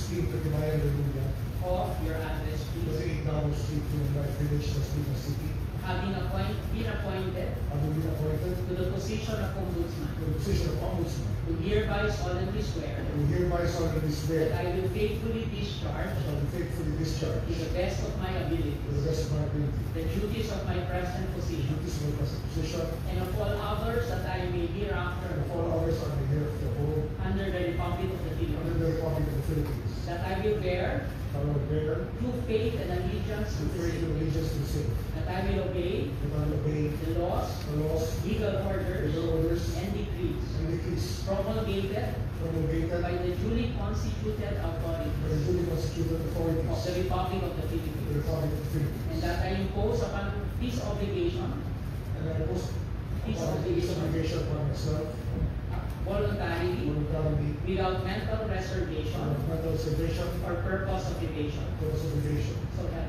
16 Katibayan, Laguna, of your address, please. 28 Damos Street, Life Village, Las Piñas City, Having been appointed having been appointed to the position of to Ombudsman, the position of Ombudsman, do hereby solemnly swear do hereby solemnly that swear I will faithfully discharge, that I will faithfully discharge, to the best of my to ability, the best of my ability, the duties of my present the position, duties of my present position, and of all others that I may hereafter and of all perform others I may hereafter hold under the Republic of the under Philippines, the Republic of the Philippines. that I will bear I will bear true faith and allegiance to true the faith and same, allegiance to the same, that I will obey that I will obey the laws, the laws, legal orders, legal orders, and decrees and decrees promulgated promulgated by the duly constituted by the authorities duly constituted of authorities the Republic of the of the Philippines, Republic of the Philippines. and that I impose upon this obligation And I impose This upon this obligation. obligation upon myself, voluntarily, voluntarily, without mental reservation without mental reservation, or purpose of evasion. purpose of evasion. So help